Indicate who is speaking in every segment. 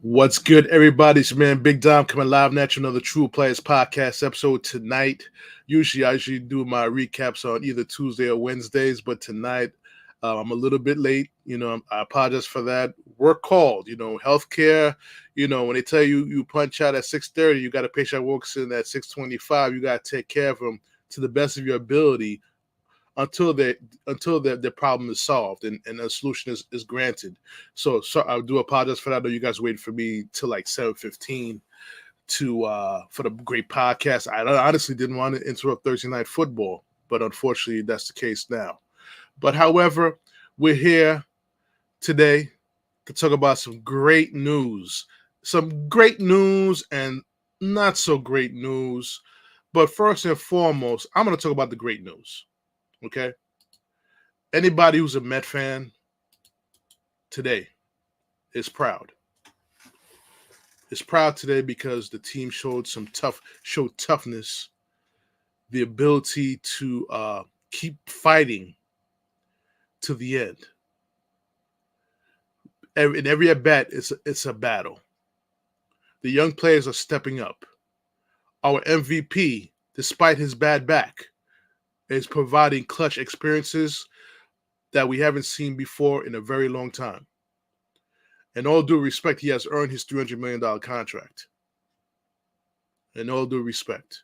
Speaker 1: What's good, everybody? It's your man Big Dom coming live at you, another True Players podcast episode tonight. Usually I do my recaps on either Tuesday or Wednesdays, but tonight I'm a little bit late. I apologize for that. Work called, healthcare. When they tell you punch out at 6:30, you got a patient that walks in at 6:25. You got to take care of them to the best of your ability until the problem is solved and a solution is granted. So I do apologize for that. I know you guys waited for me till like 7:15 for the great podcast. I honestly didn't want to interrupt Thursday night football, but unfortunately that's the case now. But however, we're here today to talk about some great news and not so great news. But first and foremost, I'm going to talk about the great news. Okay. Anybody who's a Met fan today is proud. Is proud today because the team showed toughness, the ability to keep fighting to the end. In every at bat, it's a battle. The young players are stepping up. Our MVP, despite his bad back, is providing clutch experiences that we haven't seen before in a very long time. In all due respect, he has earned his $300 million contract. In all due respect.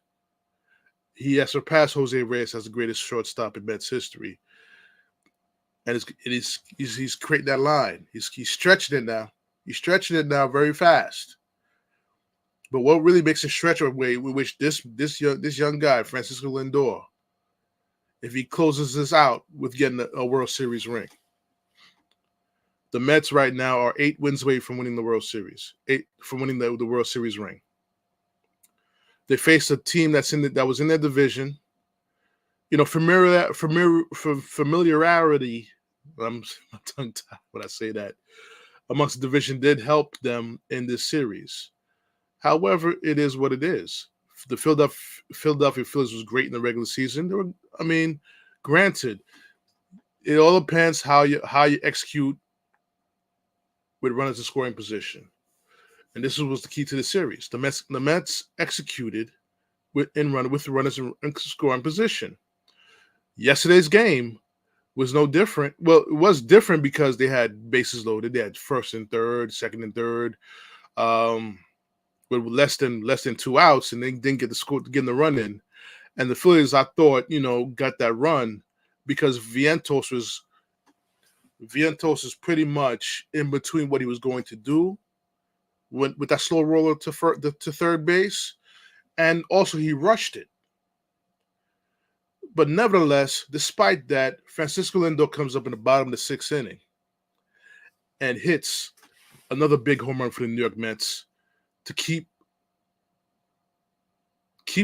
Speaker 1: He has surpassed Jose Reyes as the greatest shortstop in Mets history. And he's creating that line. He's stretching it now. He's stretching it now very fast. But what really makes it stretch away, we wish this young guy, franciscolindor, if he closes this out with getting a World Series ring. The Mets right now are 8 wins away from winning the World Series. 8 from winning the World Series ring. They faced a team that was in their division. Familiarity. I'm tongue-tied when I say that. Amongst the division did help them in this series. However, it is what it is. The Philadelphia Phillies was great in the regular season. Granted, it all depends how you execute with runners in scoring position. And this was the key to the series. The Mets executed with the runners in scoring position. Yesterday's game was no different. Well, it was different because they had bases loaded. They had first and third, second and third. With less than 2 outs, and they didn't get the run in. And the Phillies, I thought, got that run because Vientos is pretty much in between what he was going to do with that slow roller to third base, and also he rushed it. But nevertheless, despite that, Franciscolindor comes up in the bottom of the 6th inning and hits another big home run for the New York Mets to keep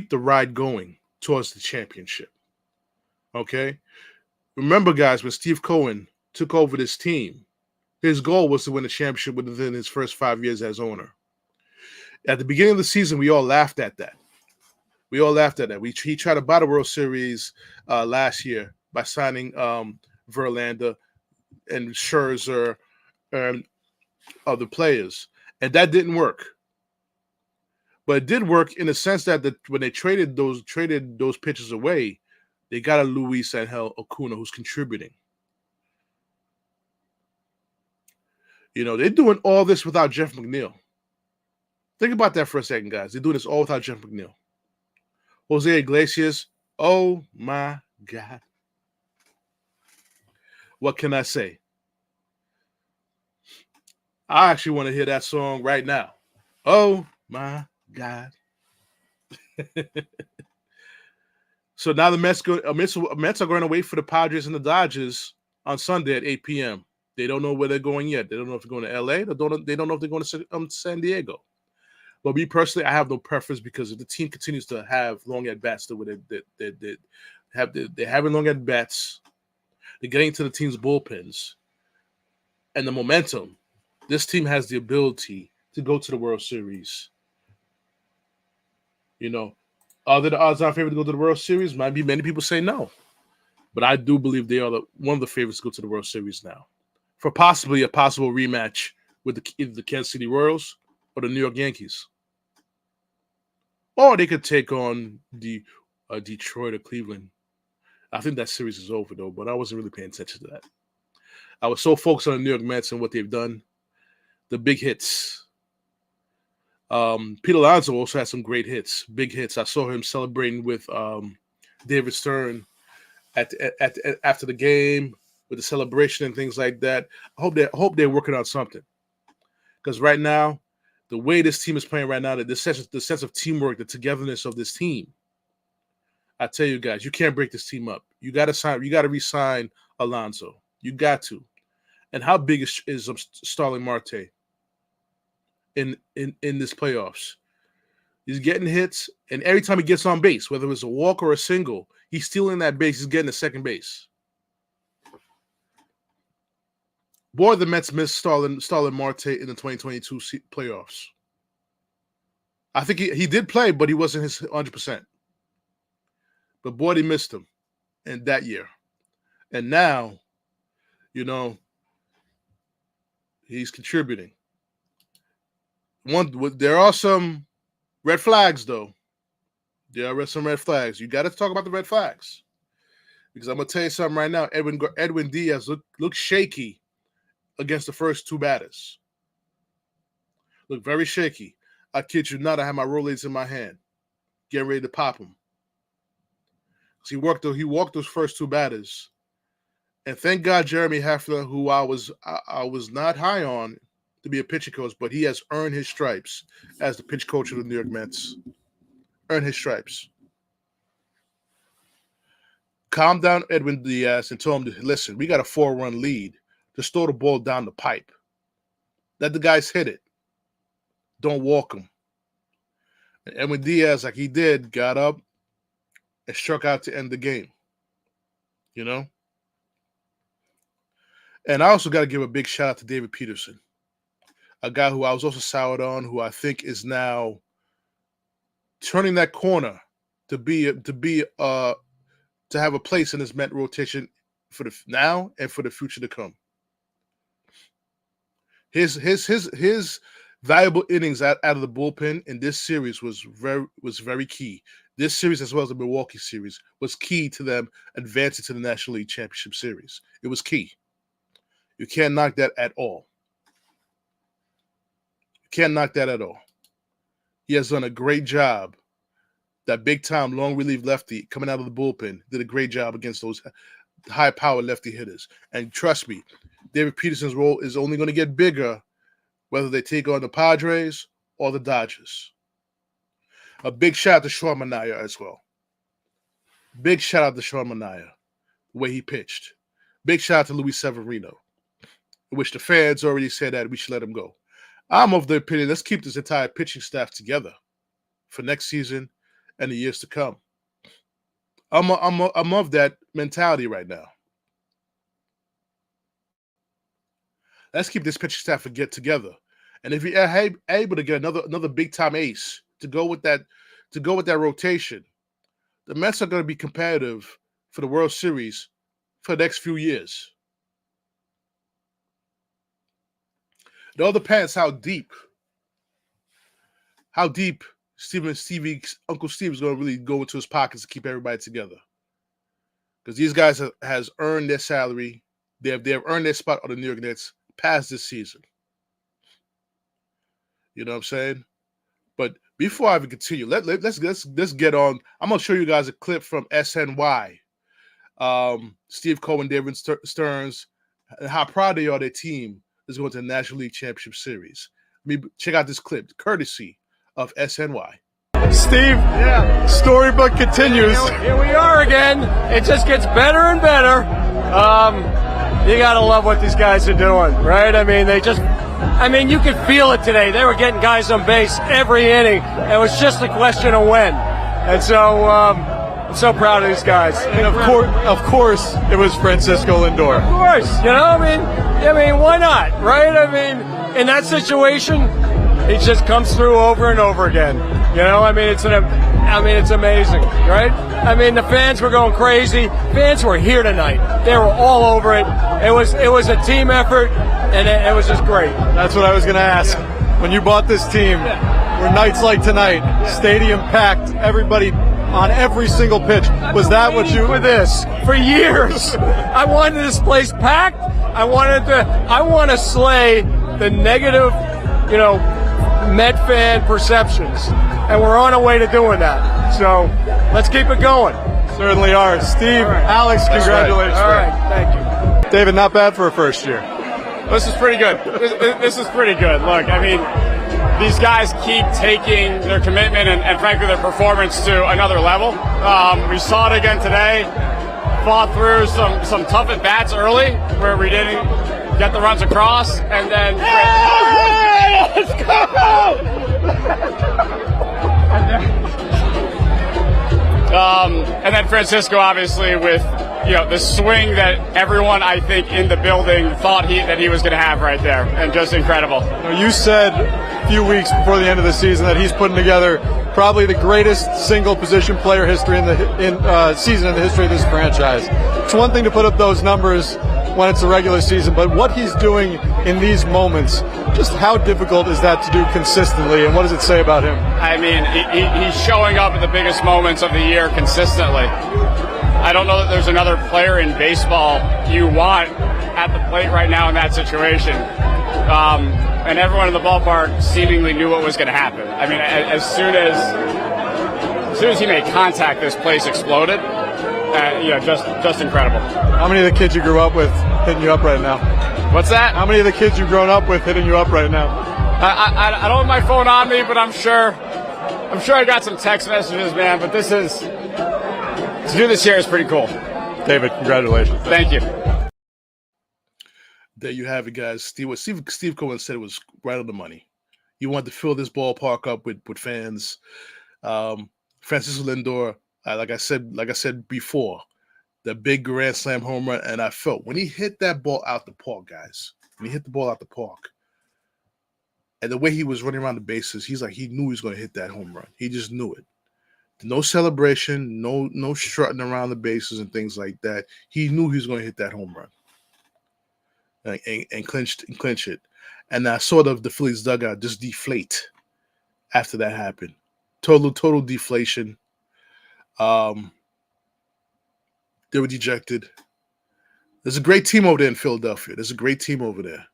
Speaker 1: the ride going towards the championship. Okay? Remember, guys, when Steve Cohen took over this team, his goal was to win the championship within his first 5 years as owner. At the beginning of the season, we all laughed at that. He tried to buy the World Series last year by signing Verlander and Scherzer and other players. And that didn't work. But it did work in the sense that when they traded those pitchers away, they got a Luis Angel Acuna who's contributing. They're doing all this without Jeff McNeil. Think about that for a second, guys. They're doing this all without Jeff McNeil. Jose Iglesias, oh my God. What can I say? I actually want to hear that song right now. Oh my God. So now the Mets are going to wait for the Padres and the Dodgers on Sunday at 8 p.m. They don't know where they're going yet. They don't know if they're going to L.A. They don't know if they're going to San Diego. But me personally, I have no preference because if the team continues to have long at bats, they're having long at bats, they're getting to the team's bullpens, and the momentum. This team has the ability to go to the World Series. You know, are they the odds-on favorite to go to the World Series? Might be many people say no, but I do believe they are one of the favorites to go to the World Series now, for possibly a possible rematch with either the Kansas City Royals or the New York Yankees, or they could take on the Detroit or Cleveland. I think that series is over though, but I wasn't really paying attention to that. I was so focused on the New York Mets and what they've done, the big hits. Pete Alonso also had some great hits, big hits. I saw him celebrating with David Stearns after the game with the celebration and things like that. I hope they're working on something, because right now, the way this team is playing right now, the sense of teamwork, the togetherness of this team. I tell you guys, you can't break this team up. You got to re-sign Alonso. You got to. And how big is Starling Marte in this playoffs? He's getting hits, and every time he gets on base, whether it's a walk or a single, he's stealing that base. He's getting to second base. Boy, the Mets missed Starling Marte in the 2022 playoffs. I think he did play, but he wasn't his 100%. But boy, they missed him in that year. And now, he's contributing. There are some red flags, though. There are some red flags. You got to talk about the red flags, because I'm gonna tell you something right now. Edwindiaz looked shaky against the first two batters. Looked very shaky. I kid you not. I had my Rolaids in my hand, getting ready to pop him. He walked those first two batters, and thank God Jeremy Heffler, who I was not high on to be a pitching coach, but he has earned his stripes as the pitch coach of the New York Mets. Earned his stripes. Calm down Edwindiaz and told him to listen. We got a 4-run lead. Just throw the ball down the pipe. Let the guys hit it. Don't walk them. And Edwindiaz, like he did, got up and struck out to end the game. And I also got to give a big shout out to David Peterson, a guy who I was also soured on, who I think is now turning that corner to have a place in this Met rotation for the now and for the future to come. His valuable innings out of the bullpen in this series was very key. This series, as well as the Milwaukee series, was key to them advancing to the National League Championship Series. It was key. You can't knock that at all. He has done a great job. That big-time long relief lefty coming out of the bullpen did a great job against those high-powered lefty hitters. And trust me, David Peterson's role is only going to get bigger whether they take on the Padres or the Dodgers. A big shout out to Sean Manaea as well. Big shout out to Sean Manaea, the way he pitched. Big shout out to Luis Severino, in which the fans already said that we should let him go. I'm of the opinion, let's keep this entire pitching staff together for next season and the years to come. I'm of that mentality right now. Let's keep this pitching staff together. And if you're able to get another big time ace to go with that rotation, the Mets are going to be competitive for the World Series for the next few years. It all depends how deep Uncle Steve is going to really go into his pockets to keep everybody together. Because these guys has earned their salary. They have earned their spot on the New York Nets past this season. You know what I'm saying? But before I even continue, let's get on. I'm going to show you guys a clip from SNY. Steve Cohen, Davidstearns, and how proud they are their team is going to the National League Championship Series. Check out this clip, courtesy of SNY.
Speaker 2: Steve, storybook continues.
Speaker 3: Here we are again. It just gets better and better. You gotta love what these guys are doing, right? I mean, you could feel it today. They were getting guys on base every inning. It was just a question of when. And so, I'm so proud of these guys.
Speaker 2: And of course, it was Franciscolindor.
Speaker 3: Of course, I mean, why not, right? I mean, in that situation, he just comes through over and over again. It's amazing, right? I mean, the fans were going crazy. Fans were here tonight. They were all over it. It was a team effort, and it was just great.
Speaker 2: That's what I was going to ask. When you bought this team, were nights like tonight, stadium packed, everybody on every single pitch. Was that what you
Speaker 3: with this for years? I wanted this place packed. I want to slay the negative, Met fan perceptions, and we're on our way to doing that. So let's keep it going.
Speaker 2: Certainly are. Steve,
Speaker 3: right.
Speaker 2: Alex, congratulations.
Speaker 3: All right, thank you.
Speaker 2: David, not bad for a first year.
Speaker 4: This is pretty good. This is pretty good. Look, I mean, these guys keep taking their commitment and frankly their performance to another level. We saw it again today. Fought through some tough at bats early where we didn't get the runs across, and then let's go! And then Francisco, obviously, with the swing that everyone, I think, in the building thought that he was going to have right there, and just incredible.
Speaker 2: You said a few weeks before the end of the season that he's putting together probably the greatest single position player history season in the history of this franchise. It's one thing to put up those numbers when it's a regular season, but what he's doing in these moments, just how difficult is that to do consistently, and what does it say about him?
Speaker 4: I mean, he's showing up at the biggest moments of the year consistently. I don't know that there's another player in baseball you want at the plate right now in that situation. And everyone in the ballpark seemingly knew what was going to happen. I mean, as soon as he made contact, this place exploded. Just incredible.
Speaker 2: How many of the kids you grew up with hitting you up right now?
Speaker 4: What's that?
Speaker 2: How many of the kids you've grown up with hitting you up right now?
Speaker 4: I don't have my phone on me, but I'm sure I got some text messages, man. But to do this here is pretty cool.
Speaker 2: David, congratulations.
Speaker 4: Thank you.
Speaker 1: There you have it, guys. Steve Cohen said it was right on the money. You want to fill this ballpark up with fans. Franciscolindor, like I said before, the big grand slam home run, and I felt when he hit that ball out the park, guys. When he hit the ball out the park, and the way he was running around the bases, he knew he was going to hit that home run. He just knew it. No celebration, no strutting around the bases and things like that. He knew he was going to hit that home run. And clinch it. And I saw the Phillies dugout just deflate after that happened. Total deflation. They were dejected. There's a great team over there in Philadelphia. There's a great team over there.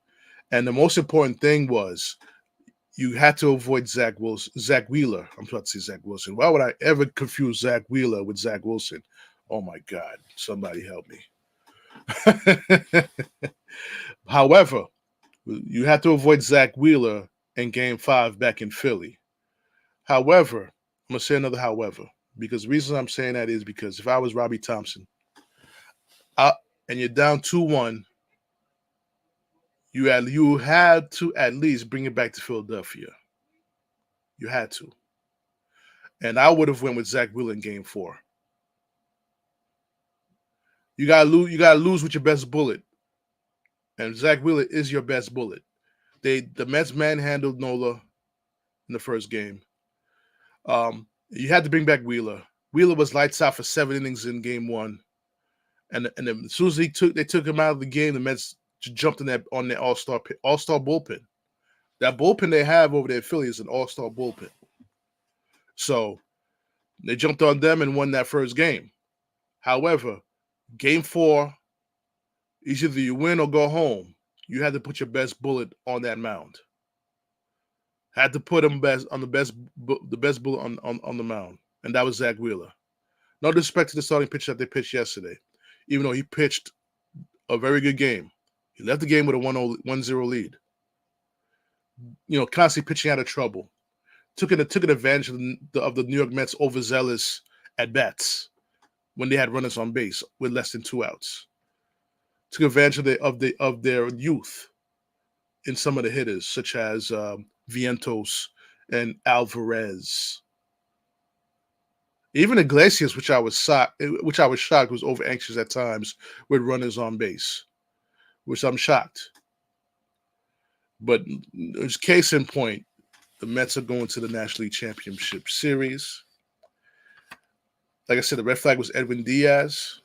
Speaker 1: And the most important thing was you had to avoid Zach Wheeler. I'm about to say Zach Wilson. Why would I ever confuse Zach Wheeler with Zach Wilson? Oh, my God. Somebody help me. However, you had to avoid Zach Wheeler in Game 5 back in Philly. However, I'm going to say another however, because the reason I'm saying that is because if I was Robbie Thompson and you're down 2-1, you had to at least bring it back to Philadelphia. You had to. And I would have went with Zach Wheeler in Game 4. You gotta lose with your best bullet. And Zach Wheeler is your best bullet. The Mets manhandled Nola in the first game. You had to bring back Wheeler. Wheeler was lights out for 7 innings in Game 1. And then as soon as they took him out of the game, the Mets jumped on their all-star bullpen. That bullpen they have over there in Philly is an all-star bullpen. So they jumped on them and won that first game. However, Game 4, either you win or go home. You had to put your best bullet on that mound. Had to put him the best bullet on the mound, and that was Zach Wheeler. No disrespect to the starting pitcher that they pitched yesterday, even though he pitched a very good game. He left the game with a 1-0 lead. Constantly pitching out of trouble. took advantage of the New York Mets' overzealous at bats when they had runners on base with less than 2 outs. Took advantage of their youth in some of the hitters, such as Vientos and Alvarez. Even Iglesias, which I was shocked, was over anxious at times with runners on base, which I'm shocked. But as case in point, the Mets are going to the National League Championship Series. Like I said, the red flag was Edwindiaz.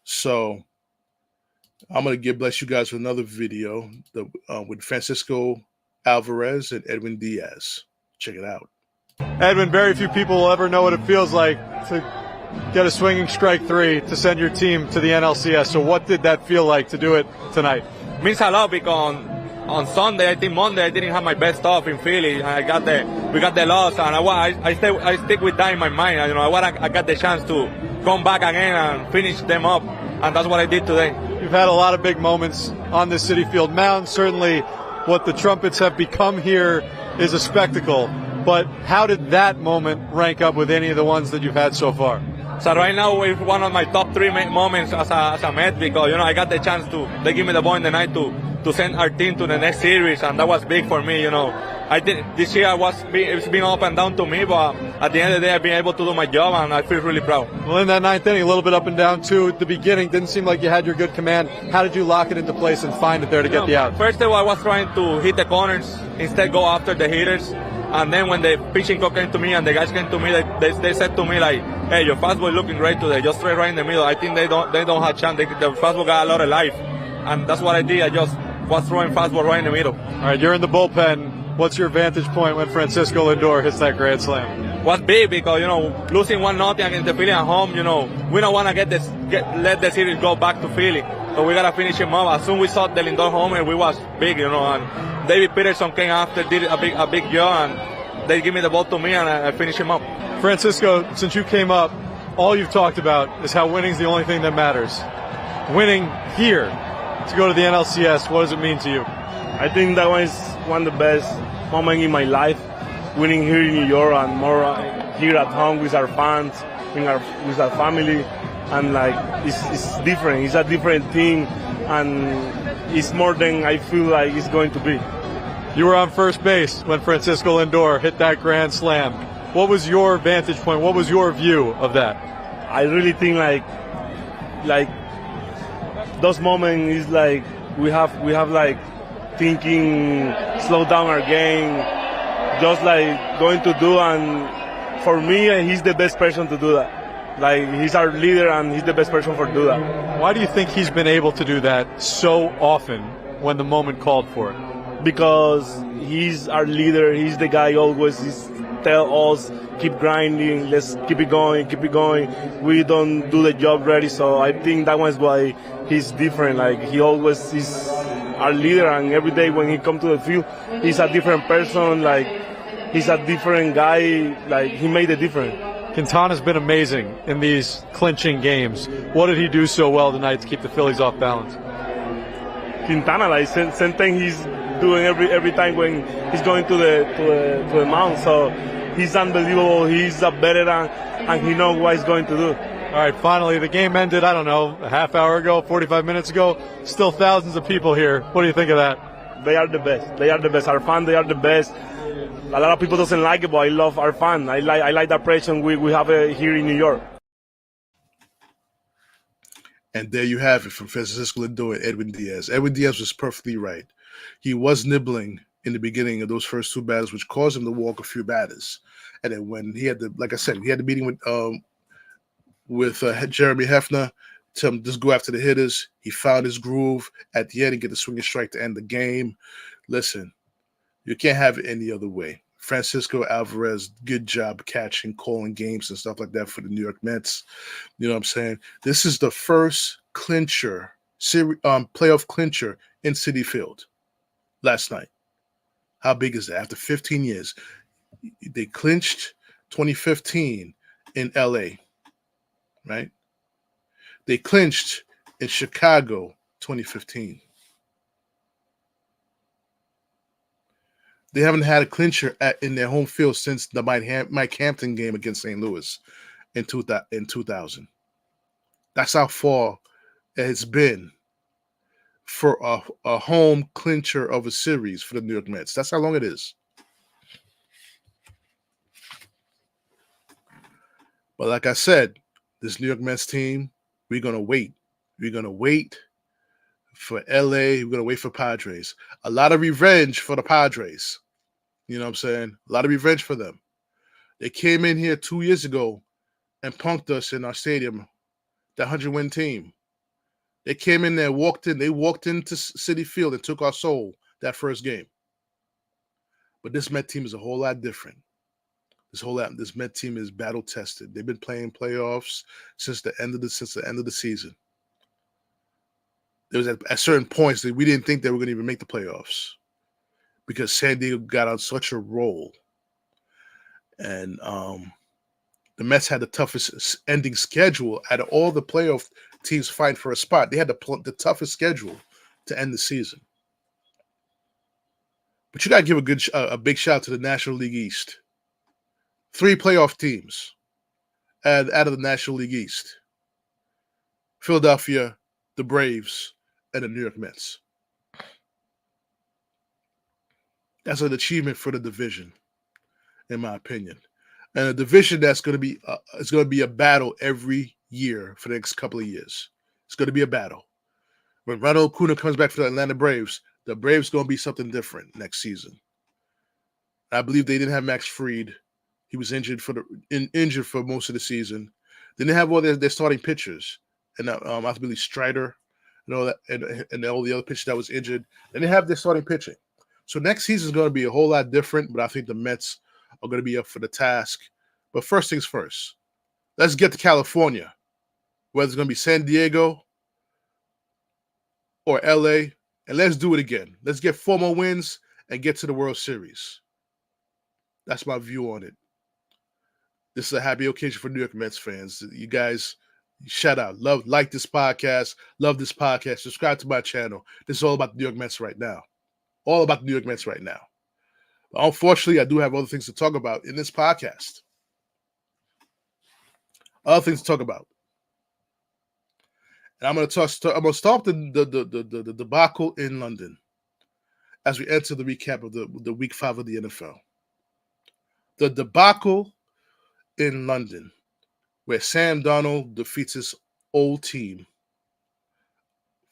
Speaker 1: So I'm going to bless you guys with another video with Francisco Alvarez and Edwindiaz. Check it out.
Speaker 2: Edwin, very few people will ever know what it feels like to get a swinging strike 3 to send your team to the NLCS. So what did that feel like to do it tonight?
Speaker 5: Means a lot because on Sunday, I think Monday, I didn't have my best stuff in Philly. We got the loss, and I stick with that in my mind. I got the chance to come back again and finish them up, and that's what I did today.
Speaker 2: You've had a lot of big moments on this Citi Field mound. Certainly, what the Trumpets have become here is a spectacle. But how did that moment rank up with any of the ones that you've had so far?
Speaker 5: So right now, it's one of my top 3 moments as a Met because I got the chance they give me the ball in the night to send our team to the next series, and that was big for me. I did this year. It's been up and down to me, but at the end of the day, I've been able to do my job, and I feel really proud.
Speaker 2: Well, in that 9th inning, a little bit up and down too. At the beginning, didn't seem like you had your good command. How did you lock it into place and find it there to get the out?
Speaker 5: First of all, I was trying to hit the corners, instead go after the hitters. And then when the pitching coach came to me and the guys came to me, they said to me like, "Hey, your fastball is looking great today. Just throw it right in the middle." I think they don't have chance. The fastball got a lot of life, and that's what I did. I just was throwing fastball right in the middle.
Speaker 2: All right, you're in the bullpen. What's your vantage point when Francisco Lindor hits that grand slam?
Speaker 5: Was big because losing 1-0 against the Phillies at home. We don't want to let the series go back to Philly. So we gotta finish him up. As soon as we saw the Lindor homer, we was big, and David Peterson came after, did a big job, and they give me the ball to me, and I finished him up.
Speaker 2: Francisco, since you came up, all you've talked about is how winning's the only thing that matters. Winning here to go to the NLCS, what does it mean to you?
Speaker 6: I think that was one of the best moments in my life. Winning here in New York and more here at home with our fans, with our family. And it's different. It's a different team, and it's more than I feel like it's going to be.
Speaker 2: You were on first base when Francisco Lindor hit that grand slam. What was your vantage point? What was your view of that?
Speaker 6: I really think like those moments is like we have like thinking, slow down our game, just like going to do. And for me, he's the best person to do that. Like, he's our leader, and he's the best person for do that.
Speaker 2: Why do you think he's been able to do that so often when the moment called for it?
Speaker 6: Because he's our leader. He's the guy always tell us, keep grinding, let's keep it going. We don't do the job ready, so I think that was why he's different. Like, he always is our leader, and every day when he comes to the field, he's a different person. Like, he's a different guy. Like, he made a difference.
Speaker 2: Quintana's been amazing in these clinching games. What did he do so well tonight to keep the Phillies off balance?
Speaker 6: Quintana, like same thing he's doing every time when he's going to the mound. So he's unbelievable. He's a veteran, and he knows what he's going to do.
Speaker 2: All right, finally, the game ended, I don't know, a half hour ago, 45 minutes ago. Still thousands of people here. What do you think of that?
Speaker 6: They are the best. They are the best. Our fans, they are the best. A lot of people doesn't like it, but I love our fans. I like the pression we have here in New York.
Speaker 1: And there you have it from Francisco Lindor and Edwindiaz. Edwindiaz was perfectly right. He was nibbling in the beginning of those first 2 batters, which caused him to walk a few batters. And then when he had like I said, he had the meeting with Jeremy Hefner, tell him just go after the hitters. He found his groove at the end and get the swinging strike to end the game. Listen, you can't have it any other way. Francisco Alvarez, good job catching, calling games and stuff like that for the New York Mets. You know what I'm saying? This is the first clincher, playoff clincher in Citi Field last night. How big is that? After 15 years, they clinched 2015 in LA, right? They clinched in Chicago 2015. They haven't had a clincher in their home field since the Mike Hampton game against St. Louis in 2000. That's how far it's been for a home clincher of a series for the New York Mets. That's how long it is. But like I said, this New York Mets team, we're going to wait. We're going to wait for LA. We're going to wait for Padres. A lot of revenge for the Padres. You know what I'm saying? A lot of revenge for them. They came in here 2 years ago and punked us in our stadium, that 100-win team. They came in there, walked into Citi Field and took our soul that first game. But this Met team is a whole lot different. This Met team is battle tested. They've been playing playoffs since the end of the season. There was at certain points that we didn't think they were going to even make the playoffs because San Diego got on such a roll, and the Mets had the toughest ending schedule out of all the playoff teams fighting for a spot. They had the toughest schedule to end the season. But you got to give a big shout out to the National League East. 3 playoff teams out of the National League East: Philadelphia, the Braves, and the New York Mets. That's an achievement for the division, in my opinion. And a division that's going to be it's going to be a battle every year for the next couple of years. It's going to be a battle. When Ronald Acuna comes back for the Atlanta Braves, the Braves going to be something different next season. I believe they didn't have Max Fried. He was injured for most of the season. They didn't have all their starting pitchers, and I believe Strider and all that, and all the other pitchers that was injured. They didn't have their starting pitching. So next season is going to be a whole lot different, but I think the Mets are going to be up for the task. But first things first, let's get to California, whether it's going to be San Diego or LA, and let's do it again. Let's get 4 more wins and get to the World Series. That's my view on it. This is a happy occasion for New York Mets fans. You guys, shout out. Like this podcast. Love this podcast. Subscribe to my channel. This is all about the New York Mets right now. All about the New York Mets right now. But unfortunately, I do have other things to talk about in this podcast. Other things to talk about. And I'm going to start the debacle in London as we enter the recap of the Week 5 of the NFL. The debacle in London, where Sam Darnold defeats his old team,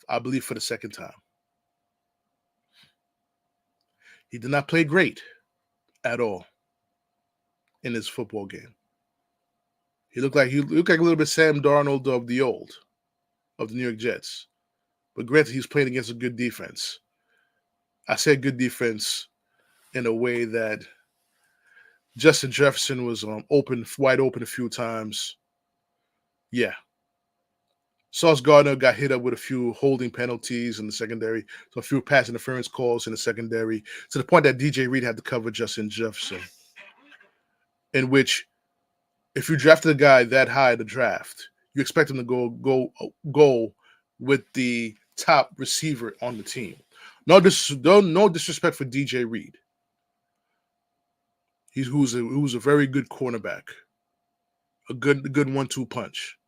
Speaker 1: I believe for the second time. He did not play great at all in this football game. He looked like a little bit Sam Darnold of the New York Jets. But granted, he's playing against a good defense. I said good defense in a way that Justin Jefferson was wide open a few times. Yeah. Sauce Gardner got hit up with a few holding penalties in the secondary, so a few pass interference calls in the secondary, to the point that DJ Reed had to cover Justin Jefferson, in which if you drafted a guy that high in the draft, you expect him to go with the top receiver on the team. No disrespect for DJ Reed. Who's a very good cornerback, a good 1-2 punch.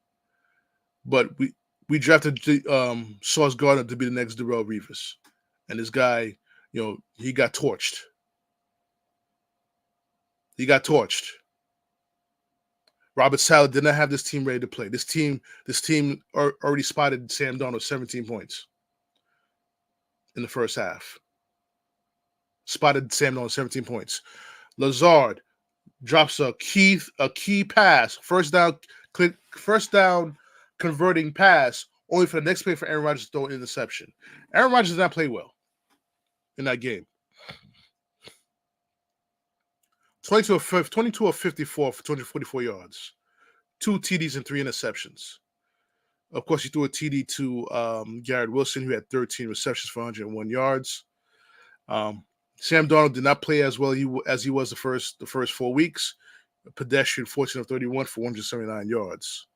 Speaker 1: But we drafted Sauce Gardner to be the next Darrelle Revis, and this guy, he got torched. Robert Saleh did not have this team ready to play. This team already spotted Sam Darnold 17 points in the first half. Spotted Sam Darnold 17 points. Lazard drops a key pass, first down converting pass, only for the next play for Aaron Rodgers to throw an interception. Aaron Rodgers did not play well in that game. 22 of 54 for 244 yards, 2 TDs and 3 interceptions. Of course, he threw a TD to Garrettwilson, who had 13 receptions for 101 yards. Sam Darnold did not play as well as he was the first 4 weeks. A pedestrian 14 of 31 for 179 yards.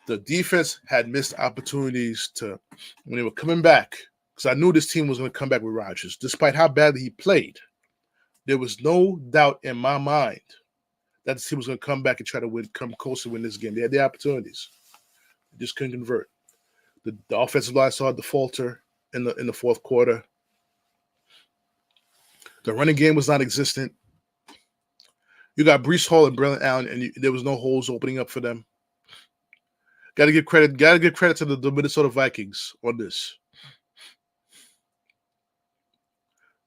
Speaker 1: The defense had missed opportunities when they were coming back because I knew this team was going to come back with Rodgers. Despite how badly he played, there was no doubt in my mind that this team was going to come back and try to come close to win this game. They had the opportunities. They just couldn't convert. The offensive line started to falter in the fourth quarter. The running game was non-existent. You got Breece Hall and Braylon Allen, and there was no holes opening up for them. Got to give credit. Got to give credit to the Minnesota Vikings on this.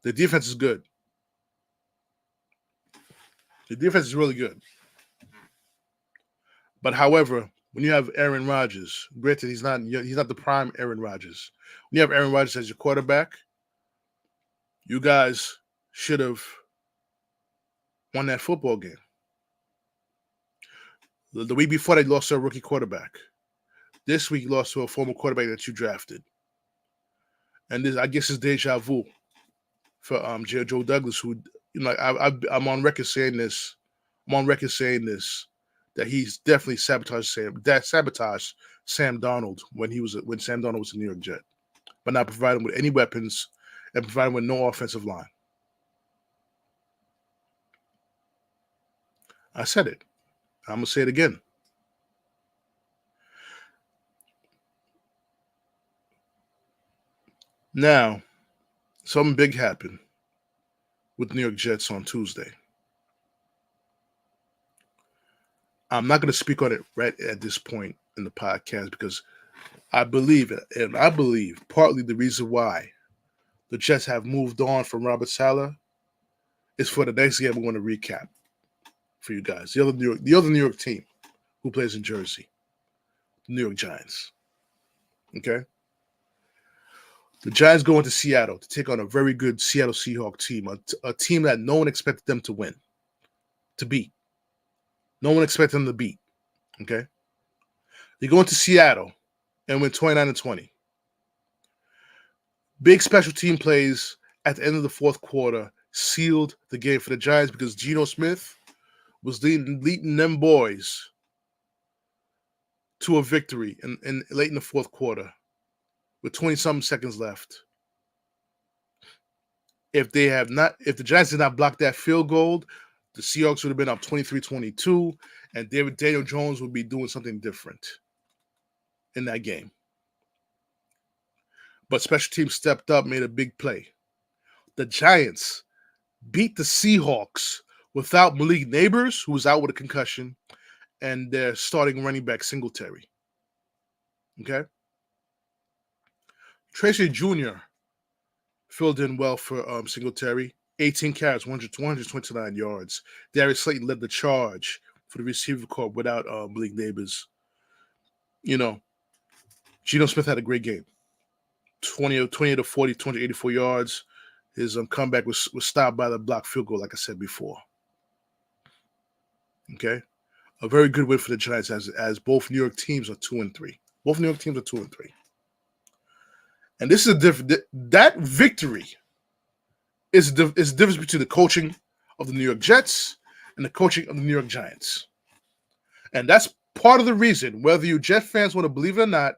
Speaker 1: The defense is good. The defense is really good. But however, when you have Aaron Rodgers, granted he's not the prime Aaron Rodgers. When you have Aaron Rodgers as your quarterback, you guys should have won that football game. The week before, they lost to a rookie quarterback. This week, lost to a former quarterback that you drafted. And this, I guess, is deja vu for Joe Douglas, who, you know, I'm on record saying this. I'm on record saying this, that he's definitely sabotaged Sam Darnold when Sam Darnold was a New York Jet, but not providing him with any weapons and providing him with no offensive line. I said it. I'm going to say it again. Now, something big happened with New York Jets on Tuesday. I'm not going to speak on it right at this point in the podcast because I believe partly the reason why the Jets have moved on from Robert Saleh is for the next game we're going to recap for you guys. The other New York team who plays in Jersey, the New York Giants. Okay? The Giants go into Seattle to take on a very good Seattle Seahawks team, a team that no one expected them to win, to beat. No one expected them to beat. Okay? They go into Seattle and win 29-20. Big special team plays at the end of the fourth quarter sealed the game for the Giants because Geno Smith was leading them boys to a victory in late in the fourth quarter with 20-something seconds left. If the Giants did not block that field goal, the Seahawks would have been up 23-22, and Daniel Jones would be doing something different in that game. But special teams stepped up, made a big play. The Giants beat the Seahawks without Malik Neighbors, who was out with a concussion, and their starting running back Singletary. Okay? Tracy Jr. filled in well for Singletary. 18 carries, 129 yards. Dariusslayton led the charge for the receiver corps without Malik Neighbors. You know, Geno Smith had a great game. 20 to 40, 284 yards. His comeback was stopped by the blocked field goal, like I said before. Okay? A very good win for the Giants as both New York teams are 2-3. Both New York teams are 2-3. And this is that victory is the difference between the coaching of the New York Jets and the coaching of the New York Giants. And that's part of the reason, whether you Jet fans want to believe it or not,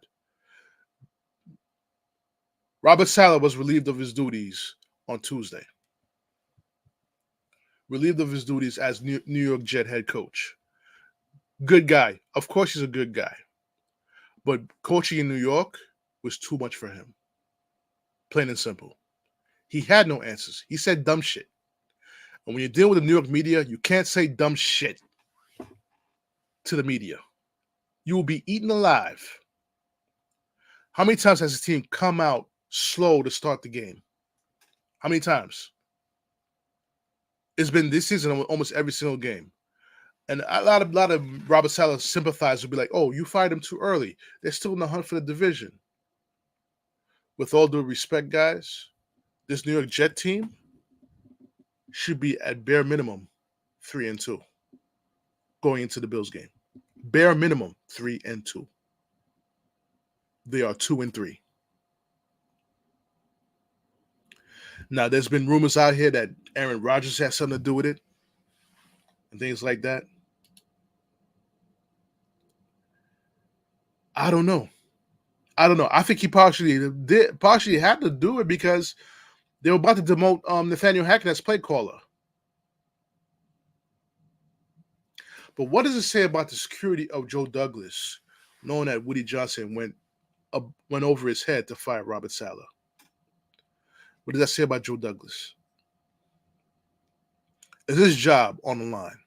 Speaker 1: Robert Saleh was relieved of his duties on Tuesday. Relieved of his duties as New York Jet head coach. Good guy. Of course he's a good guy. But coaching in New York was too much for him. Plain and simple. He had no answers. He said dumb shit. And when you deal with the New York media, you can't say dumb shit to the media. You will be eaten alive. How many times has his team come out slow to start the game? How many times? It's been this season almost every single game. And a lot of Robert Saleh sympathizers will be like, oh, you fired him too early. They're still in the hunt for the division. With all due respect, guys, this New York Jet team should be at bare minimum 3-2 going into the Bills game. Bare minimum 3-2. They are 2-3. Now, there's been rumors out here that Aaron Rodgers has something to do with it and things like that. I don't know. I don't know. I think he partially had to do it because they were about to demote Nathaniel Hackett as play caller. But what does it say about the security of Joe Douglas, knowing that Woody Johnson went over his head to fire Robert Saleh? What does that say about Joe Douglas? Is his job on the line?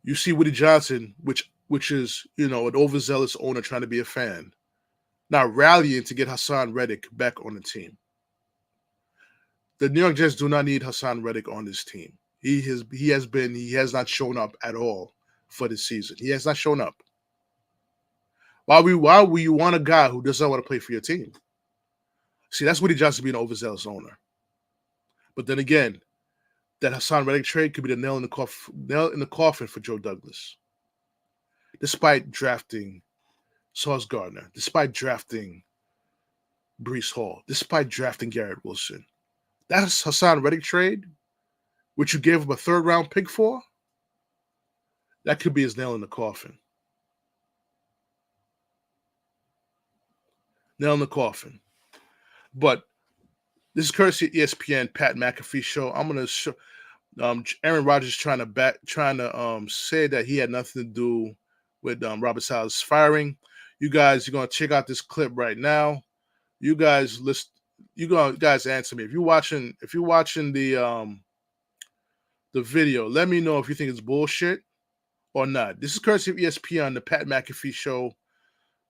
Speaker 1: You see Woody Johnson, which is, an overzealous owner trying to be a fan, now rallying to get Hassan Reddick back on the team. The New York Jets do not need Hassan Reddick on this team. He has not shown up at all for this season. He has not shown up. Why will you want a guy who does not want to play for your team? See, that's Woody Johnson being an overzealous owner. But then again, that Hassan Reddick trade could be the nail in the coffin for Joe Douglas. Despite drafting Sauce Gardner, despite drafting Breece Hall, despite drafting Garrett Wilson, that Hassan Reddick trade, which you gave him a third-round pick for, that could be his nail in the coffin. Nail in the coffin. But this is courtesy of ESPN Pat McAfee show. I'm gonna show Aaron Rodgers trying to say that he had nothing to do with Robert Saleh's firing. You guys, you're gonna check out this clip right now. You guys answer me. If you're watching the video, let me know if you think it's bullshit or not. This is courtesy of ESPN, the Pat McAfee show.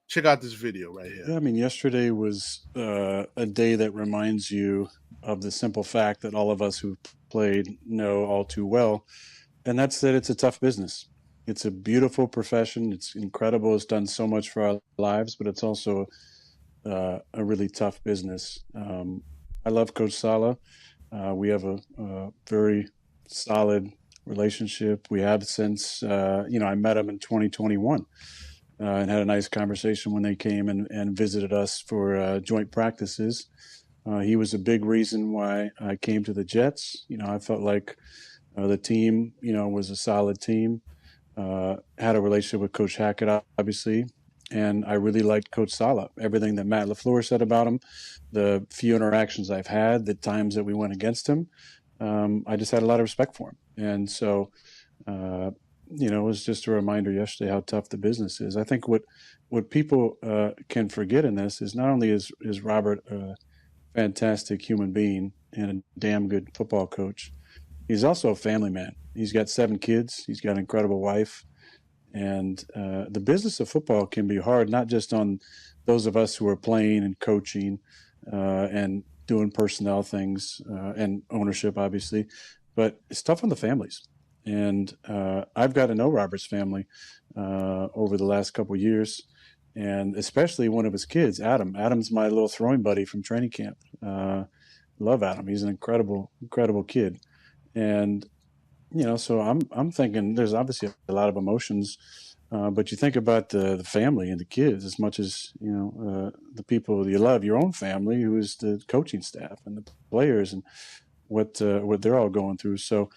Speaker 1: Check out this video right here.
Speaker 7: Yeah, I mean, yesterday was a day that reminds you of the simple fact that all of us who played know all too well, and that's that it's a tough business. It's a beautiful profession. It's incredible. It's done so much for our lives, but it's also a really tough business. I love Coach Saleh. We have a very solid relationship. We have since, I met him in 2021. And had a nice conversation when they came and visited us for joint practices. He was a big reason why I came to the Jets. I felt like the team, was a solid team. Had a relationship with Coach Hackett, obviously, and I really liked Coach Saleh. Everything that Matt LaFleur said about him, the few interactions I've had, the times that we went against him, I just had a lot of respect for him. And so, it was just a reminder yesterday how tough the business is. I think what people can forget in this is not only is Robert a fantastic human being and a damn good football coach, he's also a family man. He's got 7 kids. He's got an incredible wife. And the business of football can be hard, not just on those of us who are playing and coaching and doing personnel things and ownership, obviously, but it's tough on the families. And I've got to know Robert's family over the last couple of years, and especially one of his kids, Adam. Adam's my little throwing buddy from training camp. Love Adam. He's an incredible, incredible kid. And, so I'm thinking there's obviously a lot of emotions, but you think about the family and the kids as much as, the people you love, your own family, who is the coaching staff and the players and what they're all going through. So,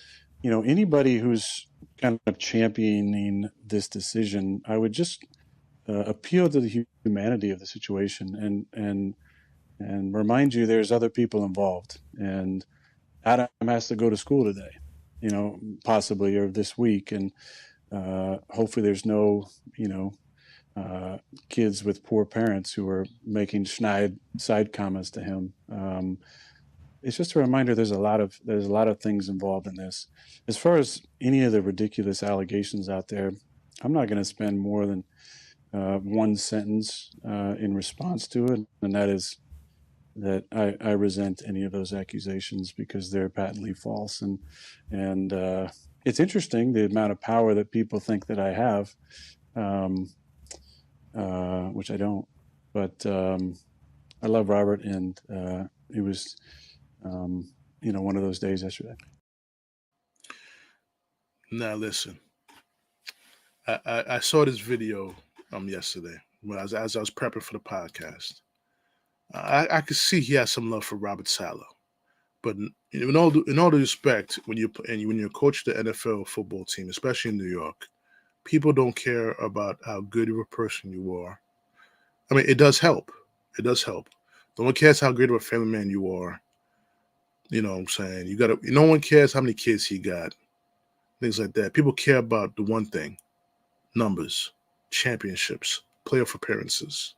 Speaker 7: anybody who's kind of championing this decision, I would just appeal to the humanity of the situation and remind you there's other people involved. And Adam has to go to school today, possibly, or this week. And hopefully there's no, kids with poor parents who are making snide side comments to him. It's just a reminder there's a lot of things involved in this. As far as any of the ridiculous allegations out there, I'm not going to spend more than one sentence in response to it, and that is that I resent any of those accusations because they're patently false. And it's interesting the amount of power that people think that I have, which I don't. But I love Robert, and it was one of those days yesterday.
Speaker 1: Now listen, I saw this video yesterday as I was prepping for the podcast. I could see he has some love for Robert Saleh, but in all due respect, when you're coach the NFL football team, especially in New York, people don't care about how good of a person you are. I mean, it does help. It does help. No one cares how great of a family man you are. You know what I'm saying? No one cares how many kids he got. Things like that. People care about the one thing: numbers, championships, playoff appearances.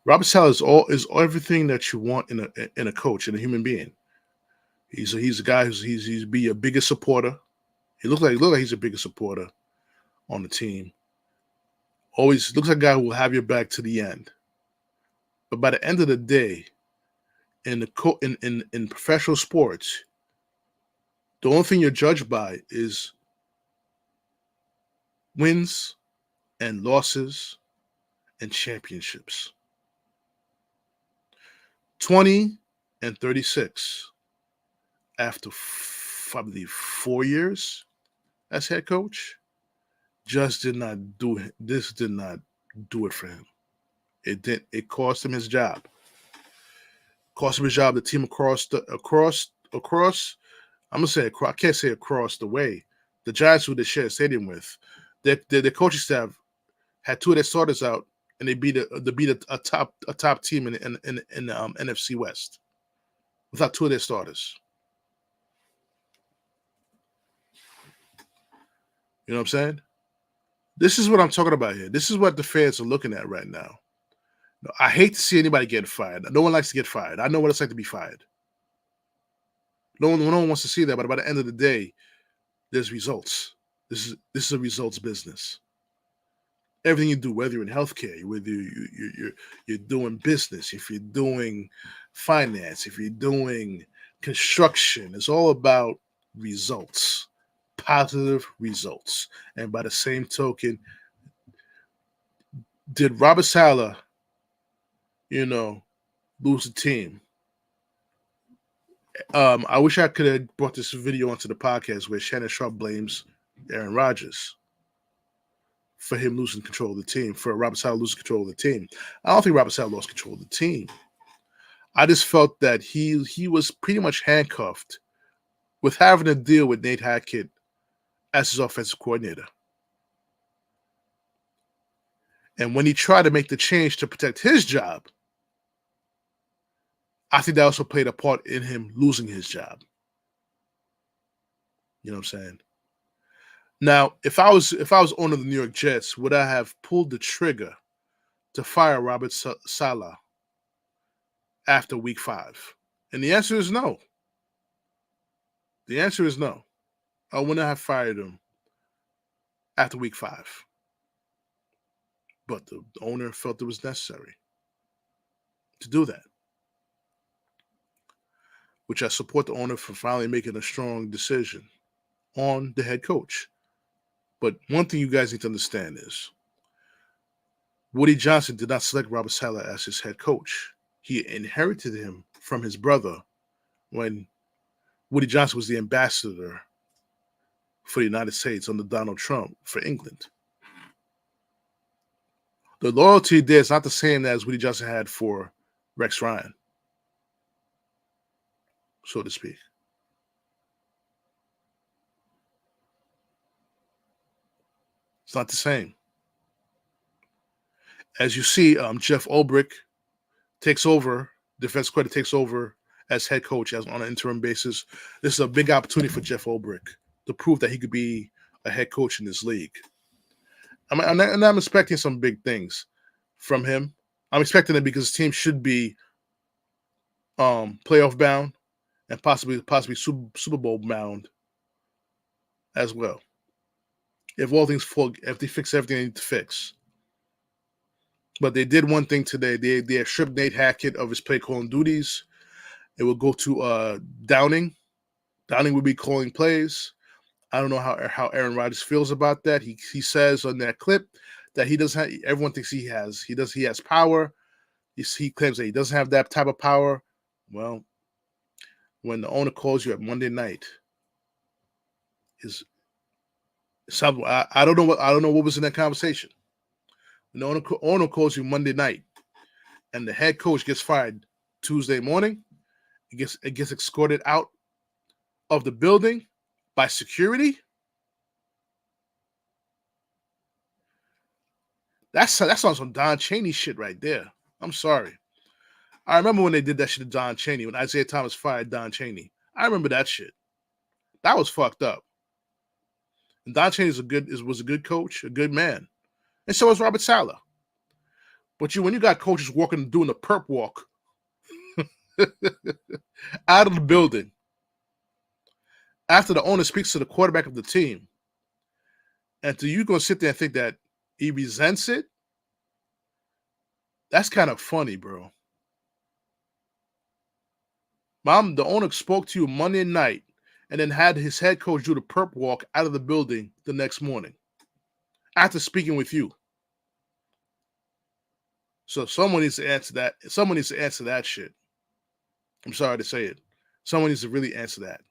Speaker 1: Robert Saleh is everything that you want in a coach, in a human being. He's a guy he's be a biggest supporter. He looks like he's a biggest supporter on the team. Always looks like a guy who will have your back to the end. But by the end of the day, in professional sports, the only thing you're judged by is wins and losses and championships. 20-36 after I believe 4 years as head coach, just did not do it. This did not do it for him. It cost him his job. Cost him his job. The team across. I'm gonna say across. I can't say across the way. The Giants, who they share a stadium with, their coaching staff had 2 of their starters out, and they beat a top team in the NFC West without 2 of their starters. You know what I'm saying? This is what I'm talking about here. This is what the fans are looking at right now. I hate to see anybody get fired. No one likes to get fired. I know what it's like to be fired. No one wants to see that, but by the end of the day, there's results. This is a results business. Everything you do, whether you're in healthcare, whether you're doing business, if you're doing finance, if you're doing construction, it's all about results, positive results. And by the same token, did Robert Saleh, lose the team? I wish I could have brought this video onto the podcast where Shannon Sharp blames Aaron for him losing control of the team, for Robert Saleh losing control of the team. I don't think Robert Saleh lost control of the team. I just felt that he was pretty much handcuffed with having to deal with Nate Hackett as his offensive coordinator. And when he tried to make the change to protect his job, I think that also played a part in him losing his job. You know what I'm saying? Now, if I was owner of the New York Jets, would I have pulled the trigger to fire Robert Saleh after week 5? And the answer is no. The answer is no. I wouldn't have fired him after week 5. But the owner felt it was necessary to do that, which I support the owner for finally making a strong decision on the head coach. But one thing you guys need to understand is Woody Johnson did not select Robert Saleh as his head coach. He inherited him from his brother when Woody Johnson was the ambassador for the United States under Donald Trump for England. The loyalty there is not the same as Woody Johnson had for Rex Ryan, so to speak. It's not the same. As you see, Jeff Ulbrich takes over, defense coordinator takes over as head coach on an interim basis. This is a big opportunity for Jeff Ulbrich to prove that he could be a head coach in this league. I'm expecting some big things from him. I'm expecting it because his team should be playoff bound and possibly Super Bowl bound as well. If all things if they fix everything they need to fix. But they did one thing today. They have stripped Nate Hackett of his play calling duties. It will go to Downing. Downing will be calling plays. I don't know how Aaron Rodgers feels about that. He says on that clip that he doesn't have, everyone thinks he has power. He claims that he doesn't have that type of power. Well, when the owner calls you at Monday night, I don't know what was in that conversation. When the owner calls you Monday night and the head coach gets fired Tuesday morning, it gets escorted out of the building by security. That's on some Don Chaney shit right there. I'm sorry. I remember when they did that shit to Don Chaney, when Isaiah Thomas fired Don Chaney. I remember that shit. That was fucked up. And Don Chaney was a good coach, a good man. And so was Robert Saleh. But when you got coaches doing the perp walk out of the building after the owner speaks to the quarterback of the team, and you going to sit there and think that he resents it? That's kind of funny, bro. Mom, the owner spoke to you Monday night and then had his head coach do the perp walk out of the building the next morning after speaking with you. So someone needs to answer that. Someone needs to answer that shit. I'm sorry to say it. Someone needs to really answer that.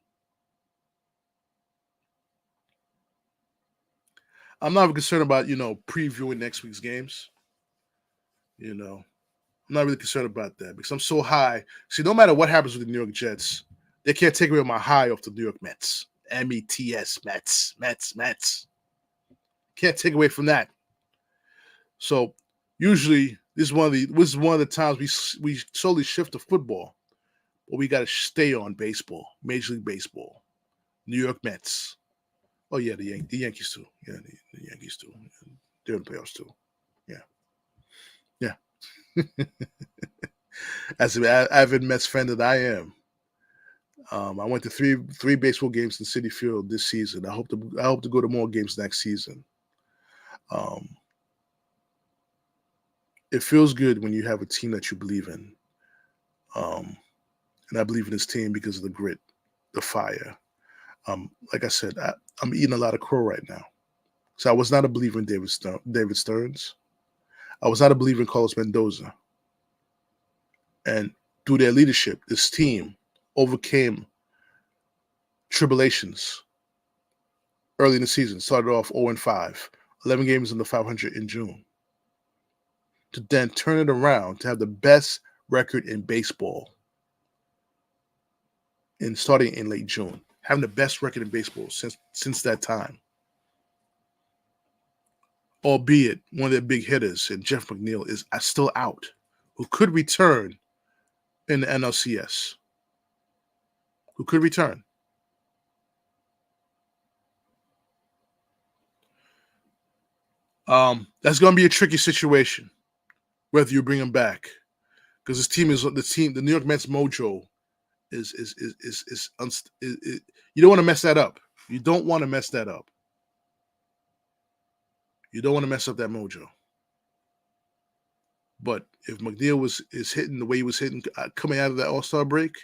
Speaker 1: I'm not concerned about, previewing next week's games. I'm not really concerned about that because I'm so high. See, no matter what happens with the New York Jets, they can't take away my high off the New York Mets. METS, Mets. Can't take away from that. So usually this is one of the times we slowly shift to football, but we got to stay on baseball, Major League Baseball, New York Mets. Oh yeah, the Yankees too. Yeah, the Yankees too. They're in the playoffs too. Yeah. As an avid Mets fan that I am, I went to three baseball games in Citi Field this season. I hope to go to more games next season. It feels good when you have a team that you believe in, and I believe in this team because of the grit, the fire. Like I said, I'm eating a lot of crow right now. So I was not a believer in David Stearns. I was not a believer in Carlos Mendoza. And through their leadership, this team overcame tribulations early in the season. Started off 0-5, 11 games under 500 in June. To then turn it around to have the best record in baseball starting in late June. Having the best record in baseball since that time. Albeit one of their big hitters, and Jeff McNeil, is still out, who could return in the NLCS. Who could return. That's going to be a tricky situation, whether you bring him back, because the New York Mets mojo is you don't want to mess that up. You don't want to mess that up. You don't want to mess up that mojo. But if McNeil is hitting the way he was hitting coming out of that All-Star break,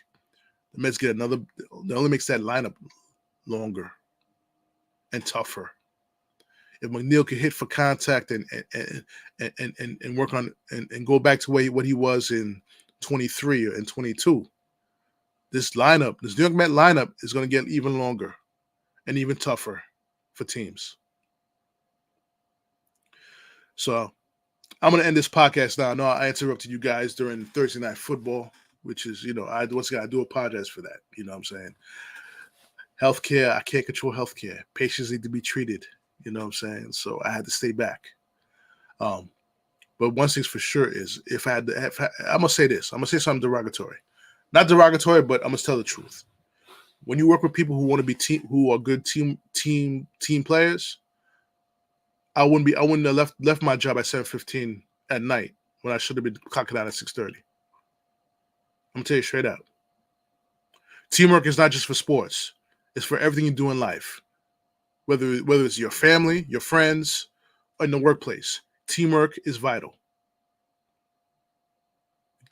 Speaker 1: the Mets get another. That only makes that lineup longer and tougher. If McNeil can hit for contact and work on and go back to what he was in 23 or in 22, this New York Met lineup is going to get even longer and even tougher for teams. So I'm going to end this podcast now. I know I interrupted you guys during Thursday Night Football, which is, I do apologize for that. You know what I'm saying? Healthcare, I can't control healthcare. Patients need to be treated. You know what I'm saying? So I had to stay back. But one thing's for sure is I'm going to say this. I'm going to say something derogatory. Not derogatory, but I'm going to tell the truth. When you work with people who want to be who are good team players, I wouldn't have left my job at 7:15 at night when I should have been clocking out at 6:30. I'm gonna tell you straight out. Teamwork is not just for sports; it's for everything you do in life. Whether it's your family, your friends, or in the workplace, teamwork is vital.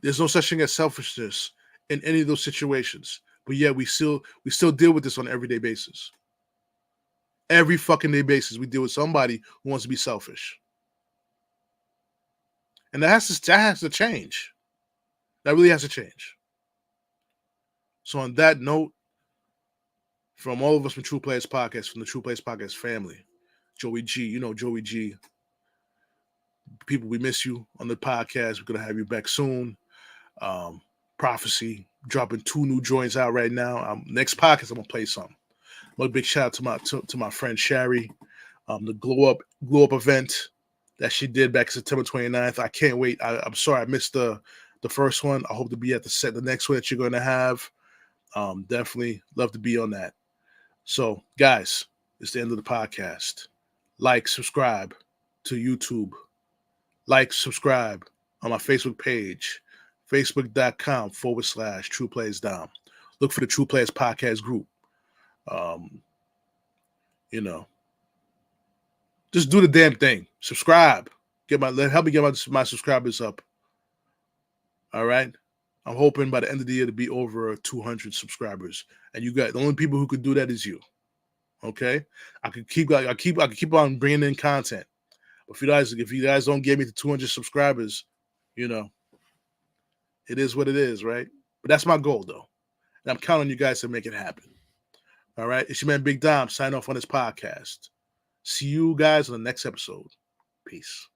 Speaker 1: There's no such thing as selfishness in any of those situations, but yet we still deal with this on an everyday basis. Every fucking day basis, we deal with somebody who wants to be selfish. And that has to change. That really has to change. So on that note, from all of us from True Players Podcast, from the True Players Podcast family, Joey G, Joey G. People, we miss you on the podcast. We're going to have you back soon. Prophecy, dropping 2 new joints out right now. Next podcast, I'm going to play something. A big shout out to my friend Shari, the glow up event that she did back September 29th. I can't wait. I'm sorry I missed the first one. I hope to be at the next one that you're going to have. Definitely love to be on that. So, guys, it's the end of the podcast. Like, subscribe to YouTube. Like, subscribe on my Facebook page, facebook.com/TruePlayersDom. Look for the True Players Podcast group. Just do the damn thing. Subscribe. Help me get my subscribers up. All right. I'm hoping by the end of the year to be over 200 subscribers, and you got the only people who could do that is you. Okay. I could keep on bringing in content, but if you guys don't get me to 200 subscribers, it is what it is, right? But that's my goal, though, and I'm counting on you guys to make it happen. All right. It's your man Big Dom signing off on this podcast. See you guys on the next episode. Peace.